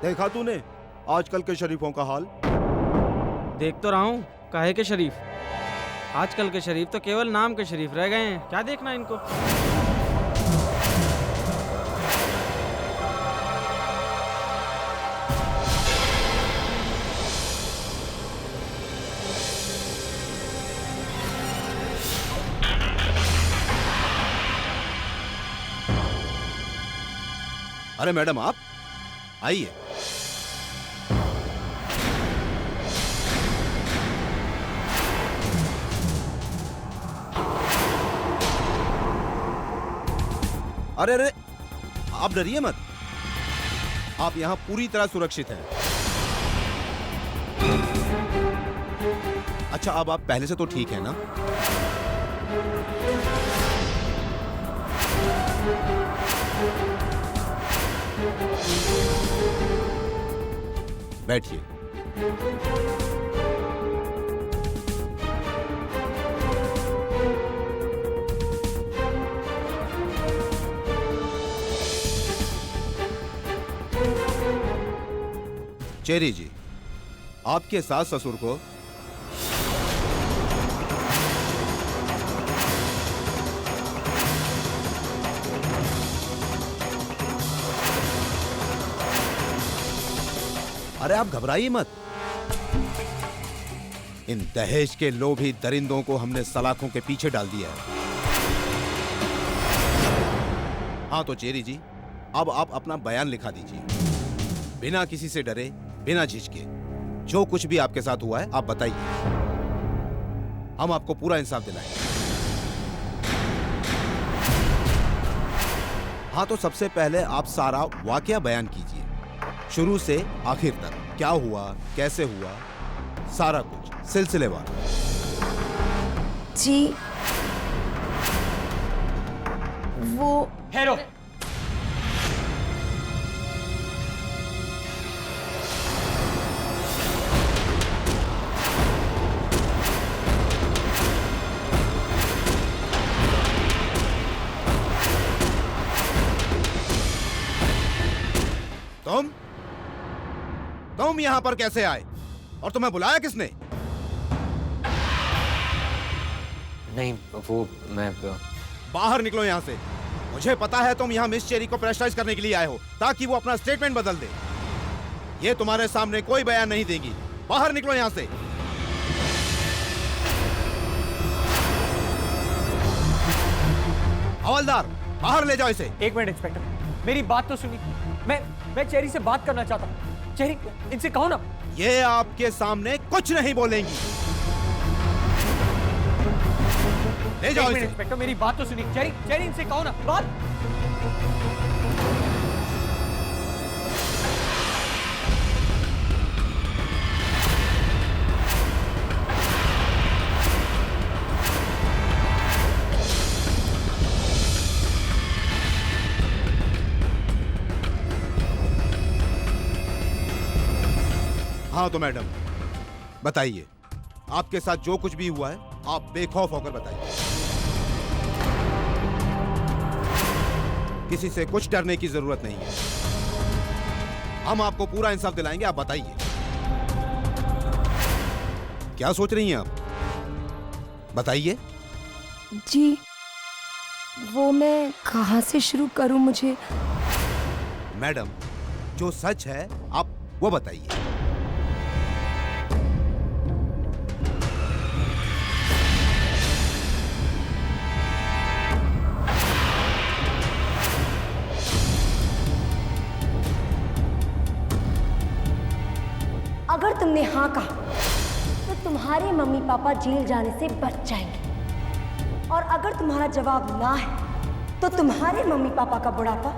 देखा तूने आजकल के शरीफों का हाल? देख तो रहा हूँ, काहे के शरीफ। आजकल के शरीफ तो केवल नाम के शरीफ रह गए हैं। क्या देखना इनको। अरे मैडम, आप आइए। अरे अरे, आप डरिए मत। आप यहां पूरी तरह सुरक्षित हैं। अच्छा, अब आप पहले से तो ठीक है ना? बैठिए। चेरी जी, आपके सास ससुर को अरे आप घबराइए मत। इन दहेज के लोभी दरिंदों को हमने सलाखों के पीछे डाल दिया है। हाँ तो चेरी जी, अब आप अपना बयान लिखा दीजिए। बिना किसी से डरे, बिना झिझके, जो कुछ भी आपके साथ हुआ है आप बताइए। हम आपको पूरा इंसाफ दिलाएंगे। हाँ तो सबसे पहले आप सारा वाकया बयान कीजिए, शुरू से आखिर तक। क्या हुआ, कैसे हुआ, सारा कुछ सिलसिलेवार। जी वो हेरो, तुम यहां पर कैसे आए और तुम्हें बुलाया किसने? नहीं वो मैं बाहर निकलो यहां से। मुझे पता है तुम यहां मिस चेरी को प्रेशराइज करने के लिए आए हो ताकि वो अपना स्टेटमेंट बदल दे। ये तुम्हारे सामने कोई बयान नहीं देगी। बाहर निकलो यहां से। हवलदार, बाहर ले जाओ इसे। एक मिनट इंस्पेक्टर, मेरी बात तो सुनिए। मैं चेरी से बात करना चाहता हूँ। चेरी, इनसे कहो ना। ये आपके सामने कुछ नहीं बोलेंगी। ले जाओ इसे। इंस्पेक्टर, मेरी बात तो सुनिए। चेरी, इनसे कहो ना बात। हाँ तो मैडम बताइए, आपके साथ जो कुछ भी हुआ है आप बेखौफ होकर बताइए। किसी से कुछ डरने की जरूरत नहीं है। हम आपको पूरा इंसाफ दिलाएंगे। आप बताइए, क्या सोच रही हैं आप? बताइए। जी वो मैं कहाँ से शुरू करूं? मुझे मैडम, जो सच है आप वो बताइए। अगर तुमने हाँ कहा तो तुम्हारे मम्मी पापा जेल जाने से बच जाएंगे, और अगर तुम्हारा जवाब ना है तो तुम्हारे मम्मी पापा का बुढ़ापा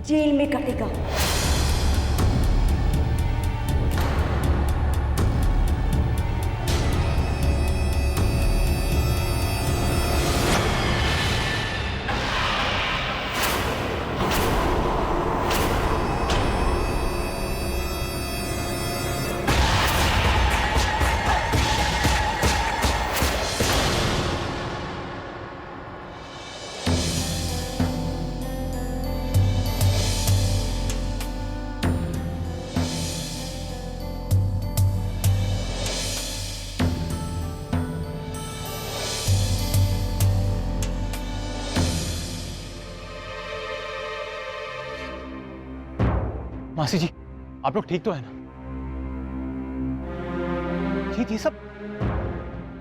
जेल में कटेगा। मासी जी, आप लोग ठीक तो है ना? जीत, ये सब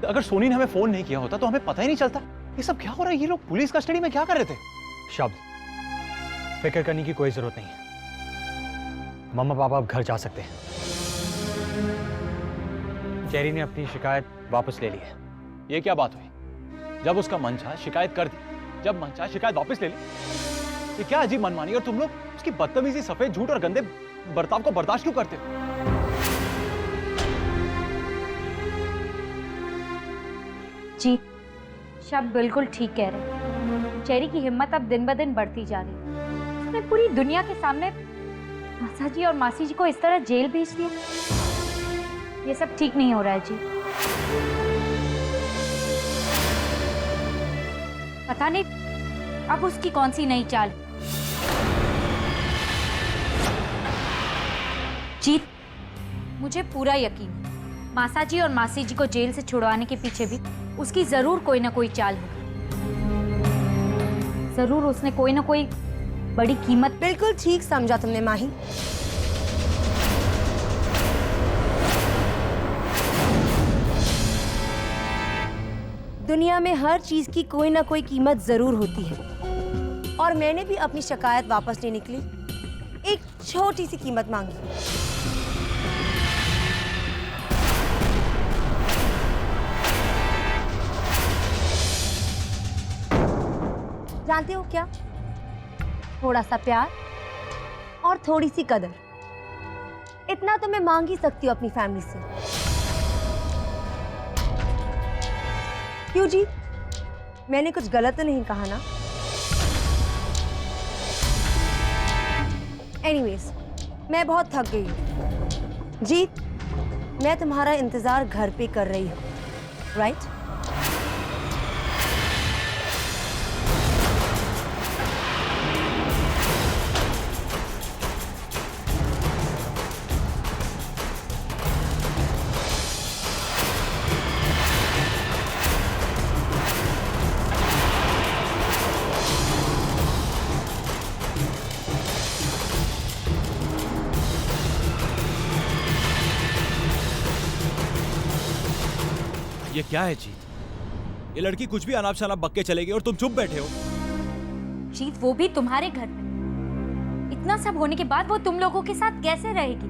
अगर सोनी ने हमें फोन नहीं किया होता तो हमें पता ही नहीं चलता। ये सब क्या हो रहा है? ये लोग पुलिस कस्टडी में क्या कर रहे थे? शब्द, फिक्र करने की कोई जरूरत नहीं है। मम्मा पापा अब घर जा सकते हैं। चेरी ने अपनी शिकायत वापस ले ली है। ये क्या बात हुई? जब उसका मन चाहा शिकायत कर दी, जब मन चाहा शिकायत वापस ले ली। ये क्या अजीब मनमानी, और तुम लोग उसकी बदतमीजी, सफेद झूठ और गंदे बर्ताव को बर्दाश्त क्यों करते हो? जी, शब्द बिल्कुल ठीक कह रहे हैं। चेरी की हिम्मत अब दिन ब दिन बढ़ती जा रही है। उसने पूरी दुनिया के सामने मासा जी और मासी जी को इस तरह जेल भेज दिया। ये सब ठीक नहीं हो रहा है जी। पता नहीं अब उसकी कौन सी नई चाल। जीत, मुझे पूरा यकीन है मासा जी और मासी जी को जेल से छुड़वाने के पीछे भी उसकी जरूर कोई ना कोई चाल होगी। जरूर उसने कोई ना कोई बड़ी कीमत। बिल्कुल ठीक समझा तुमने माही। दुनिया में हर चीज की कोई ना कोई कीमत जरूर होती है, और मैंने भी अपनी शिकायत वापस लेने के लिए एक छोटी सी कीमत मांगी। जानते हो क्या? थोड़ा सा प्यार और थोड़ी सी कदर। इतना तो मैं मांग ही सकती हूँ अपनी फैमिली से। क्यों जी, मैंने कुछ गलत तो नहीं कहा ना? एनीवेज, मैं बहुत थक गई हूँ। जीत, मैं तुम्हारा इंतजार घर पे कर रही हूँ, राइट? ये क्या है जीत? ये लड़की कुछ भी अनाप शनाप बक के चलेगी और तुम चुप बैठे हो। जीत, वो भी तुम्हारे घर में। इतना सब होने के बाद वो तुम लोगों के साथ कैसे रहेगी?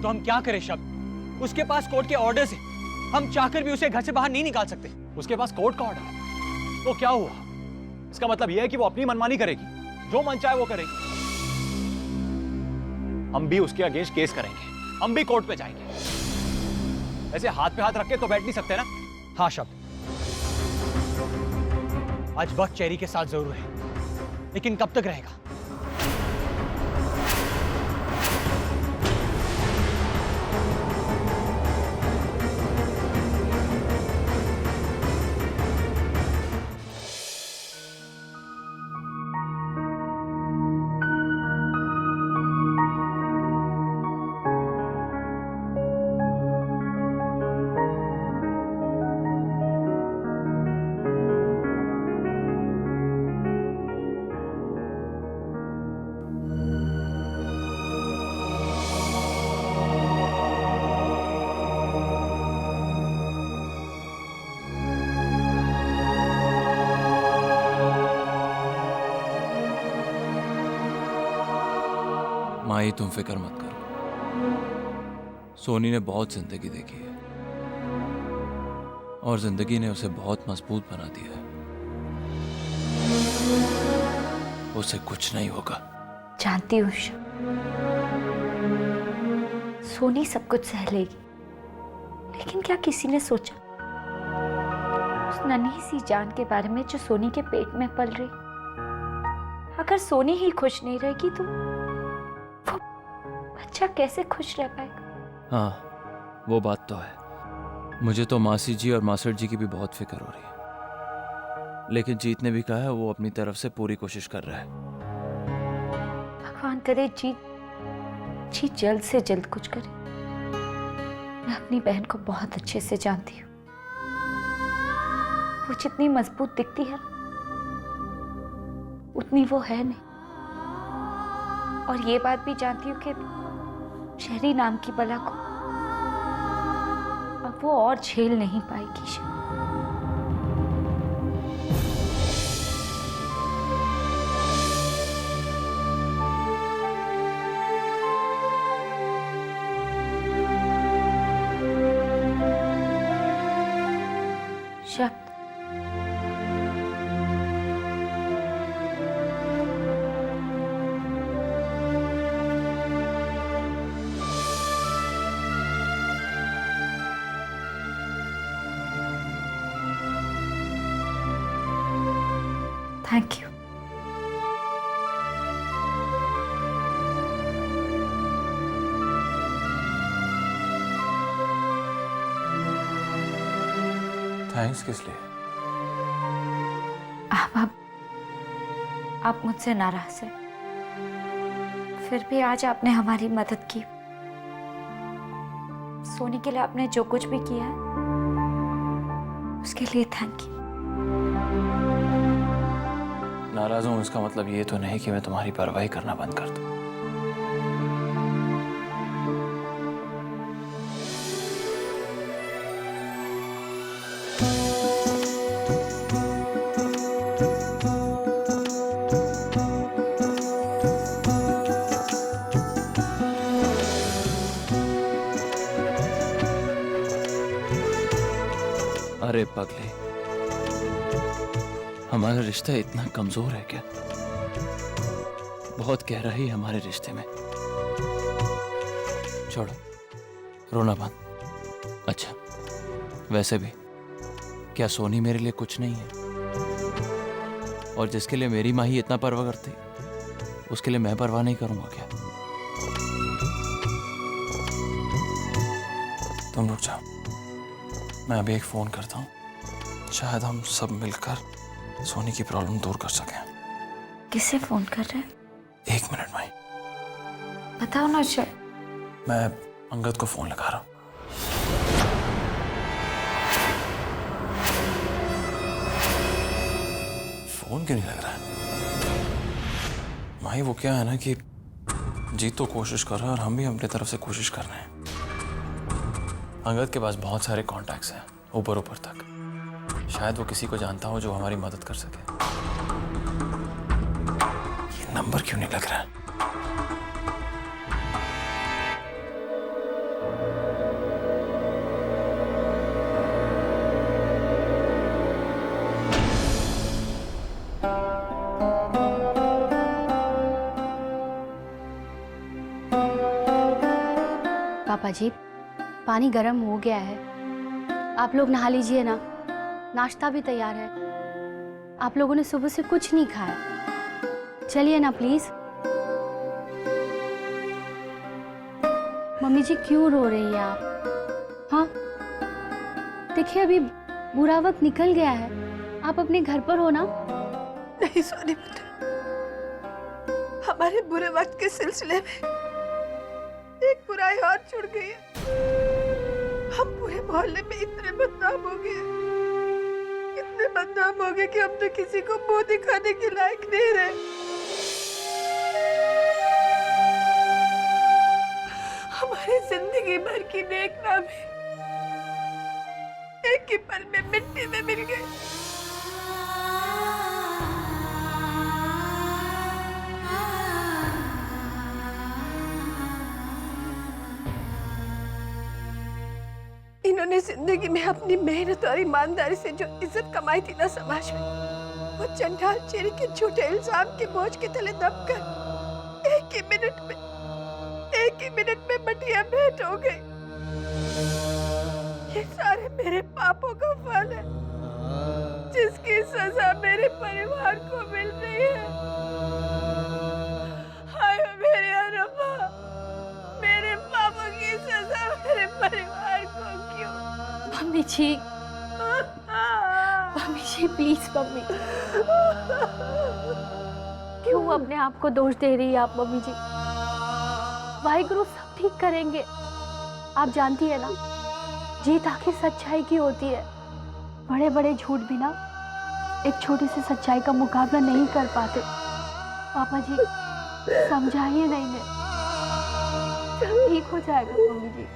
तो हम क्या करें शब्द? उसके पास कोर्ट के ऑर्डर है। हम चाहकर भी उसे घर से बाहर नहीं निकाल सकते। उसके पास कोर्ट का ऑर्डर है। तो क्या हुआ? इसका मतलब यह है कि वो अपनी मनमानी करेगी, जो मन चाहे वो करेगी। हम भी उसके अगेंस्ट केस करेंगे, हम भी कोर्ट पे जाएंगे। ऐसे हाथ पे हाथ रख के तो बैठ नहीं सकते ना। हाँ शब्द, आज वक्त चेरी के साथ जरूर है, लेकिन कब तक रहेगा? माई, तुम फिक्र मत करो। सोनी ने बहुत जिंदगी देखी है और जिंदगी ने उसे बहुत मजबूत बना दिया है। उसे कुछ नहीं होगा। जानती हूँ, सोनी सब कुछ सह लेगी, लेकिन क्या किसी ने सोचा उस नन्ही सी जान के बारे में जो सोनी के पेट में पल रही? अगर सोनी ही खुश नहीं रहेगी तो वो बच्चा कैसे खुश रह पाएगा? हाँ, वो बात तो है। मुझे तो मासी जी और मासड़ जी की भी बहुत फिक्र हो रही है, लेकिन जीत ने भी कहा है वो अपनी तरफ से पूरी कोशिश कर रहा है। भगवान करे जीत जल्द से जल्द कुछ करे। मैं अपनी बहन को बहुत अच्छे से जानती हूँ। वो जितनी मजबूत दिखती है उतनी वो है नहीं। और ये बात भी जानती हूँ कि शहरी नाम की बला को अब वो और झेल नहीं पाएगी शायद। शब्द थैंक यू। थैंक्स किस लिए? आप मुझसे नाराज हैं, फिर भी आज आपने हमारी मदद की। सोनी के लिए आपने जो कुछ भी किया है उसके लिए थैंक यू। नाराज हूं इसका मतलब ये तो नहीं कि मैं तुम्हारी परवाही करना बंद कर दूं। अरे पगले, हमारा रिश्ता इतना कमजोर है क्या? बहुत गहराई है हमारे रिश्ते में। छोड़ो, रोना बंद। अच्छा, वैसे भी क्या सोनी मेरे लिए कुछ नहीं है? और जिसके लिए मेरी माँ ही इतना परवाह करती, उसके लिए मैं परवाह नहीं करूंगा क्या? तुम रुक जाओ, मैं अभी एक फोन करता हूँ। शायद हम सब मिलकर सोनी की प्रॉब्लम दूर कर सकें। किसे फोन कर रहे हैं? 1 मिनट भाई, बताओ ना सर। मैं अंगद को फोन लगा रहा हूँ। फोन क्यों नहीं लग रहा है? माही वो क्या है ना कि जीत तो कोशिश कर रहा है और हम भी अपनी तरफ से कोशिश कर रहे हैं। अंगद के पास बहुत सारे कॉन्टैक्ट्स हैं ऊपर ऊपर तक। शायद वो किसी को जानता हो जो हमारी मदद कर सके। ये नंबर क्यों नहीं लग रहा है? पापा जी, पानी गर्म हो गया है, आप लोग नहा लीजिए ना। नाश्ता भी तैयार है। आप लोगों ने सुबह से कुछ नहीं खाया, चलिए ना प्लीज। मम्मी जी क्यों रो रही है आप? हाँ, देखिए अभी बुरा वक्त निकल गया है, आप अपने घर पर हो ना। नहीं सोनी बेटा, हमारे बुरे वक्त के सिलसिले में एक बुराई और जुड़ गई है। हम पूरे मोहल्ले में इतने बदनाम हो गए, इतने बदनाम हो गए कि हम तो किसी को मुंह दिखाने के लायक नहीं रहे। हमारी जिंदगी भर की नेक नामी एक ही पल में मिट्टी में मिल गए। इन्होंने जिंदगी में अपनी मेहनत और ईमानदारी से जो इज्जत कमाई थी ना समाज में, वो चंडाल चेरी के झूठे इल्जाम के बोझ के तले दबकर एक ही मिनट में मटिया भेंट हो गई। ये सारे मेरे पापों का फल है, जिसकी सजा मेरे परिवार को मिल रही है। हाय मेरे रब्बा, मेरे पापों की सजा मेरे परिवार को क्यों? Mummy ji, mummy ji please mummy, क्यों अपने आप को दोष दे रही है आप मम्मी जी? वाहिगुरु सब ठीक करेंगे। आप जानती है ना, जीत आखिर सच्चाई की होती है। बड़े बड़े झूठ भी ना एक छोटी सी सच्चाई का मुकाबला नहीं कर पाते। पापा जी समझाइए ना इन्हें, सब ठीक हो जाएगा मम्मी जी।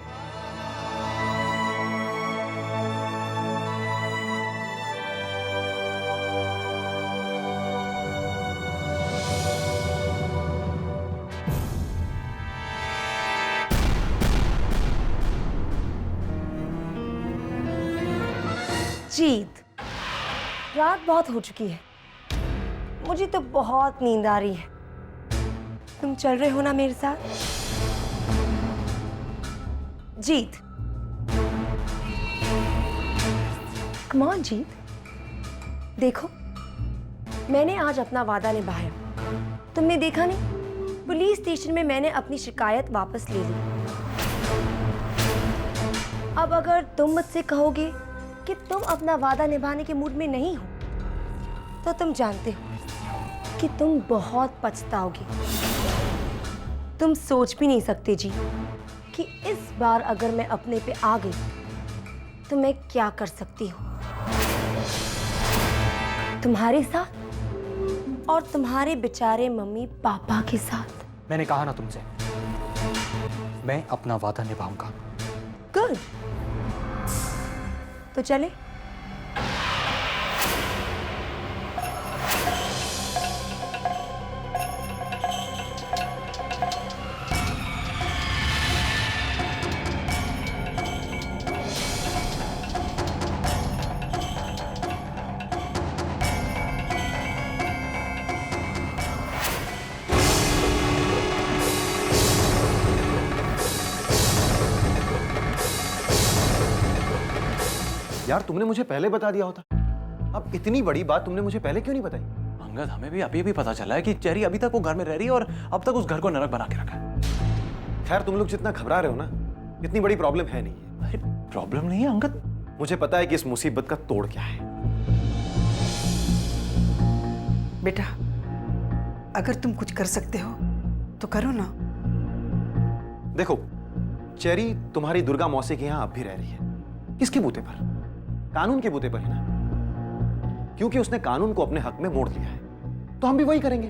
जीत, रात बहुत हो चुकी है, मुझे तो बहुत नींद आ रही है। तुम चल रहे हो ना मेरे साथ? जीत, कम ऑन जीत। देखो, मैंने आज अपना वादा निभाया। तुमने देखा नहीं, पुलिस स्टेशन में मैंने अपनी शिकायत वापस ले ली। अब अगर तुम मुझसे कहोगे कि तुम अपना वादा निभाने के मूड में नहीं हो, तो तुम जानते हो कि तुम बहुत पछताओगे। तुम सोच भी नहीं सकते जी कि इस बार अगर मैं अपने पे आ गई तो मैं क्या कर सकती हूँ, तुम्हारे साथ और तुम्हारे बेचारे मम्मी पापा के साथ। मैंने कहा ना तुमसे, मैं अपना वादा निभाऊंगा। गुड, तो चले। यार तुमने मुझे पहले बता दिया होता। अब इतनी बड़ी बात तुमने मुझे पहले क्यों नहीं बताई? अंगद, हमें भी अभी पता चला है कि चेरी अभी तक वो घर में रह रही है और अब तक उस घर को नरक बना के रखा है। खैर, तुम लोग जितना घबरा रहे हो ना, इतनी बड़ी प्रॉब्लम है नहीं है। अरे प्रॉब्लम नहीं है अंगद, मुझे पता है कि इस मुसीबत का तोड़ क्या है। बेटा, अगर तुम कुछ कर सकते हो तो करो ना। देखो, चेरी तुम्हारी दुर्गा मौसी के यहां अब भी रह रही है। किसके बूते पर? कानून के बूते पर है ना, क्योंकि उसने कानून को अपने हक में मोड़ लिया है, तो हम भी वही करेंगे।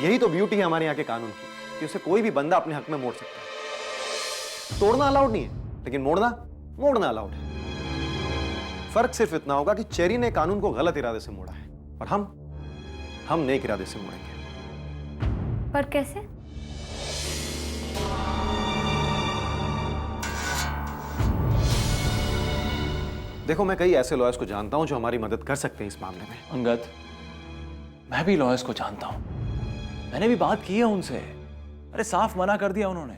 यही तो ब्यूटी है हमारे यहाँ के कानून की, कि उसे कोई भी बंदा अपने हक में मोड़ सकता है। तोड़ना अलाउड नहीं है, लेकिन मोड़ना अलाउड है। फर्क सिर्फ इतना होगा कि चेरी ने कानून को गलत इरादे से मोड़ा है और हम नेक इरादे से मोड़ेंगे। पर कैसे? देखो, मैं कई ऐसे लॉयर्स को जानता हूं जो हमारी मदद कर सकते हैं इस मामले में। अंगद, मैं भी लॉयर्स को जानता हूं, मैंने भी बात की है उनसे। अरे साफ मना कर दिया उन्होंने।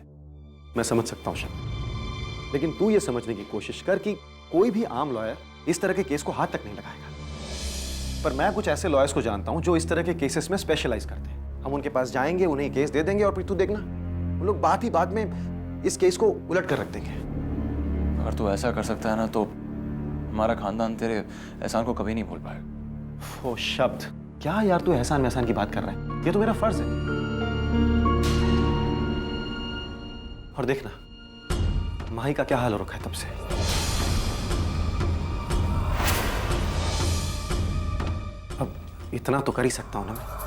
मैं समझ सकता हूं शब्द, लेकिन तू ये समझने की कोशिश कर कि कोई भी आम लॉयर इस तरह के केस को हाथ तक नहीं लगाएगा। पर मैं कुछ ऐसे लॉयर्स को जानता हूं जो इस तरह के केसेस में स्पेशलाइज करते हैं। हम उनके पास जाएंगे, उन्हें केस दे देंगे और फिर तू देखना, वो लोग बात ही बात में इस केस को उलट कर रख देंगे। अगर तू ऐसा कर सकता है ना, तो हमारा खानदान तेरे एहसान को कभी नहीं भूल पाएगा। ओ शब्द, क्या यार तू एहसान वहसान की बात कर रहा है? ये तो मेरा फर्ज है। और देखना माही का क्या हाल हो रखा है तब से। अब इतना तो कर ही सकता हूं ना मैं।